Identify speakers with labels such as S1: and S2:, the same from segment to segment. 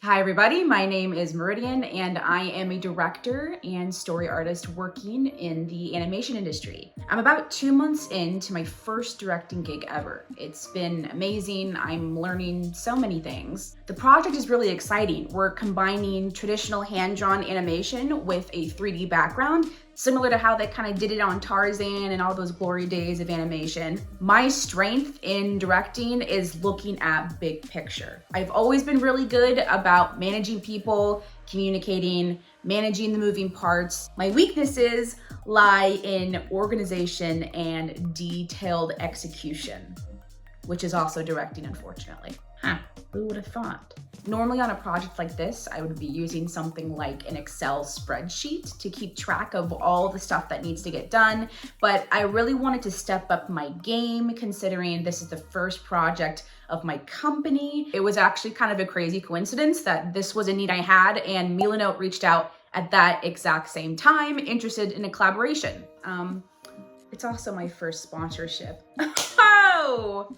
S1: Hi everybody, my name is Meridian and I am a director and story artist working in the animation industry. I'm about 2 months into my first directing gig ever. It's been amazing, I'm learning so many things. The project is really exciting. We're combining traditional hand-drawn animation with a 3D background, similar to how they kind of did it on Tarzan and all those glory days of animation. My strength in directing is looking at big picture. I've always been really good about managing people, communicating, managing the moving parts. My weaknesses lie in organization and detailed execution, which is also directing, unfortunately. Who would have thought? Normally on a project like this, I would be using something like an Excel spreadsheet to keep track of all the stuff that needs to get done, but I really wanted to step up my game considering this is the first project of my company. It was actually kind of a crazy coincidence that this was a need I had and Milanote reached out at that exact same time, interested in a collaboration. It's also my first sponsorship. Oh!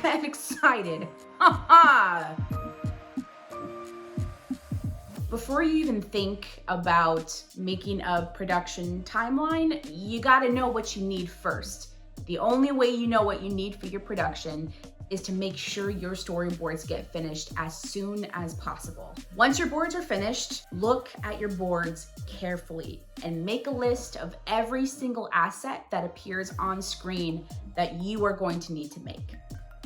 S1: Get excited. Before you even think about making a production timeline, you gotta know what you need first. The only way you know what you need for your production is to make sure your storyboards get finished as soon as possible. Once your boards are finished, look at your boards carefully and make a list of every single asset that appears on screen that you are going to need to make.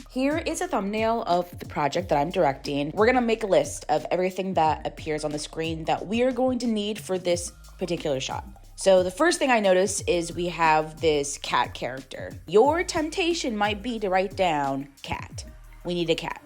S2: Here is a thumbnail of the project that I'm directing. We're gonna make a list of everything that appears on the screen that we are going to need for this particular shot. So the first thing I notice is we have this cat character. Your temptation might be to write down cat. We need a cat.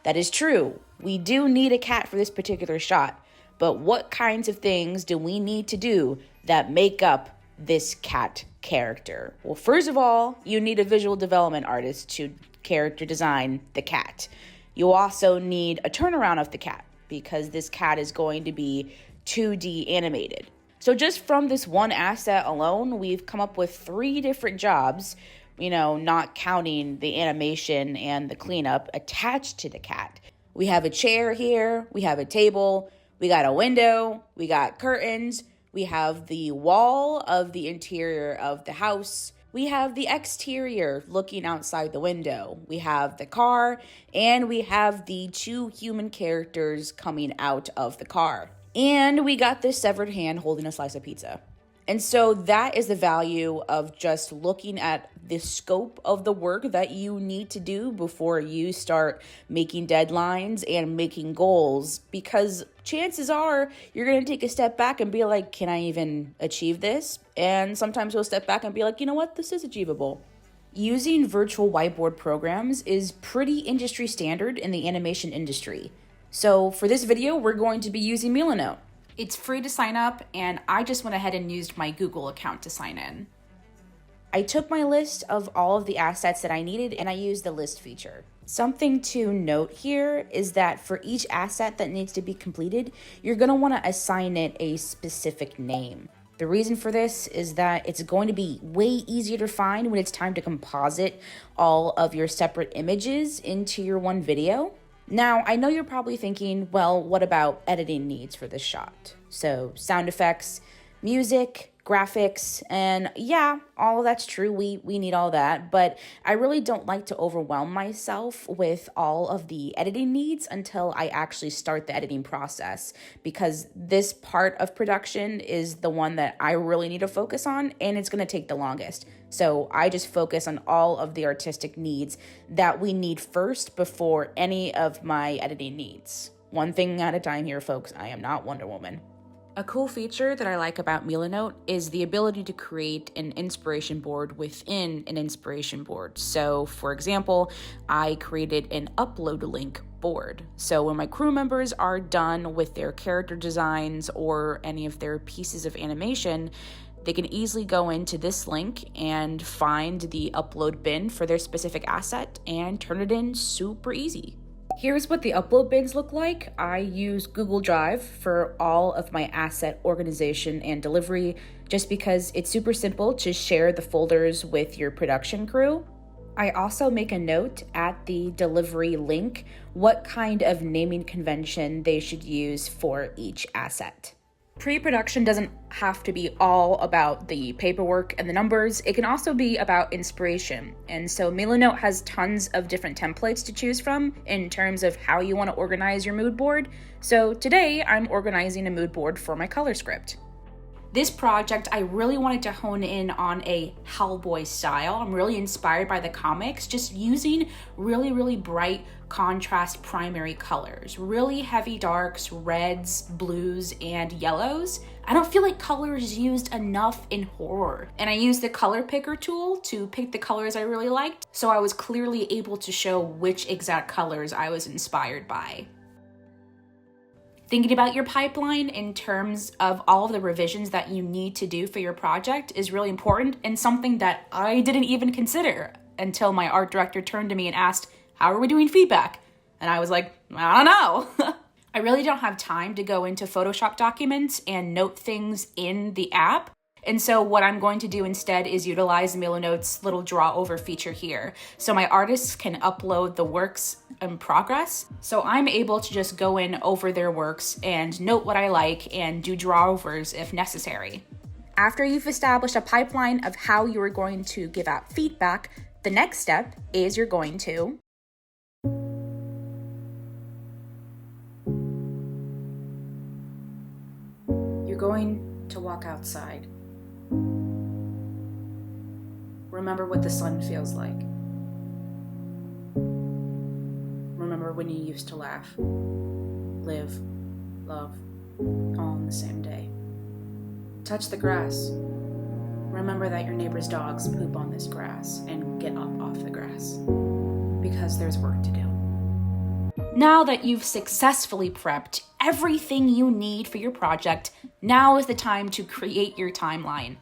S2: That is true. We do need a cat for this particular shot, but what kinds of things do we need to do that make up this cat character? Well, first of all, you need a visual development artist to character design the cat. You also need a turnaround of the cat because this cat is going to be 2D animated. So just from this one asset alone, we've come up with 3 different jobs, not counting the animation and the cleanup attached to the cat. We have a chair here, we have a table, we got a window, we got curtains, we have the wall of the interior of the house, we have the exterior looking outside the window, we have the car, and we have the 2 human characters coming out of the car. And we got this severed hand holding a slice of pizza. And so that is the value of just looking at the scope of the work that you need to do before you start making deadlines and making goals, because chances are you're going to take a step back and be like, can I even achieve this? And sometimes you'll step back and be like, you know what, this is achievable. Using virtual whiteboard programs is pretty industry standard in the animation industry. So for this video, we're going to be using Milanote. It's free to sign up, and I just went ahead and used my Google account to sign in. I took my list of all of the assets that I needed, and I used the list feature. Something to note here is that for each asset that needs to be completed, you're going to want to assign it a specific name. The reason for this is that it's going to be way easier to find when it's time to composite all of your separate images into your one video. Now, I know you're probably thinking, well, what about editing needs for this shot? So sound effects, music, graphics, and yeah, all of that's true. We need all that, but I really don't like to overwhelm myself with all of the editing needs until I actually start the editing process, because this part of production is the one that I really need to focus on, and it's going to take the longest. So I just focus on all of the artistic needs that we need first before any of my editing needs. One thing at a time here, folks. I am not Wonder Woman. A cool feature that I like about Milanote is the ability to create an inspiration board within an inspiration board. So, for example, I created an upload link board. So when my crew members are done with their character designs or any of their pieces of animation, they can easily go into this link and find the upload bin for their specific asset and turn it in super easy. Here's what the upload bins look like. I use Google Drive for all of my asset organization and delivery, just because it's super simple to share the folders with your production crew. I also make a note at the delivery link what kind of naming convention they should use for each asset. Pre-production doesn't have to be all about the paperwork and the numbers. It can also be about inspiration. And so Milanote has tons of different templates to choose from in terms of how you want to organize your mood board. So today I'm organizing a mood board for my color script. This project, I really wanted to hone in on a Hellboy style. I'm really inspired by the comics, just using really, really bright contrast primary colors, really heavy darks, reds, blues, and yellows. I don't feel like color is used enough in horror. And I used the color picker tool to pick the colors I really liked, so I was clearly able to show which exact colors I was inspired by. Thinking about your pipeline in terms of all of the revisions that you need to do for your project is really important, and something that I didn't even consider until my art director turned to me and asked, "How are we doing feedback?" And I was like, "I don't know." I really don't have time to go into Photoshop documents and note things in the app. And so what I'm going to do instead is utilize Milanote's little draw over feature here. So my artists can upload the works in progress. So I'm able to just go in over their works and note what I like and do draw overs if necessary. After you've established a pipeline of how you are going to give out feedback, the next step is you're going to walk outside. Remember what the sun feels like. Remember when you used to laugh, live, love, all in the same day. Touch the grass. Remember that your neighbor's dogs poop on this grass, and get up off the grass, because there's work to do. Now that you've successfully prepped everything you need for your project, now is the time to create your timeline.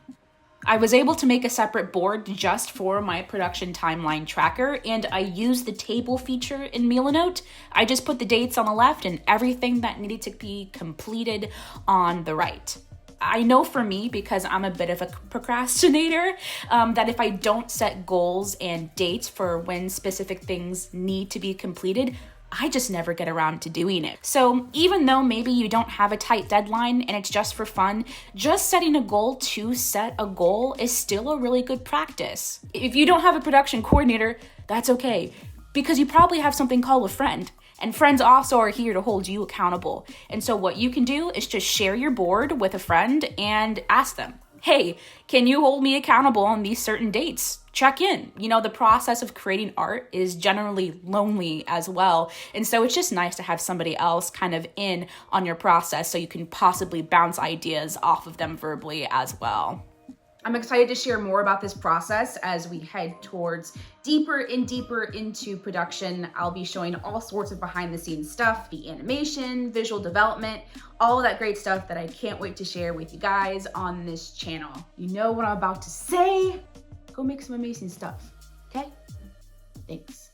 S2: I was able to make a separate board just for my production timeline tracker, and I used the table feature in Milanote. I just put the dates on the left and everything that needed to be completed on the right. I know for me, because I'm a bit of a procrastinator, that if I don't set goals and dates for when specific things need to be completed, I just never get around to doing it. So even though maybe you don't have a tight deadline and it's just for fun, just setting a goal to set a goal is still a really good practice. If you don't have a production coordinator, that's okay, because you probably have something called a friend. And friends also are here to hold you accountable. And so what you can do is just share your board with a friend and ask them, "Hey, can you hold me accountable on these certain dates?" Check in. You know, the process of creating art is generally lonely as well. And so it's just nice to have somebody else kind of in on your process so you can possibly bounce ideas off of them verbally as well. I'm excited to share more about this process as we head towards deeper and deeper into production. I'll be showing all sorts of behind the scenes stuff, the animation, visual development, all of that great stuff that I can't wait to share with you guys on this channel. You know what I'm about to say? Go make some amazing stuff, okay? Thanks.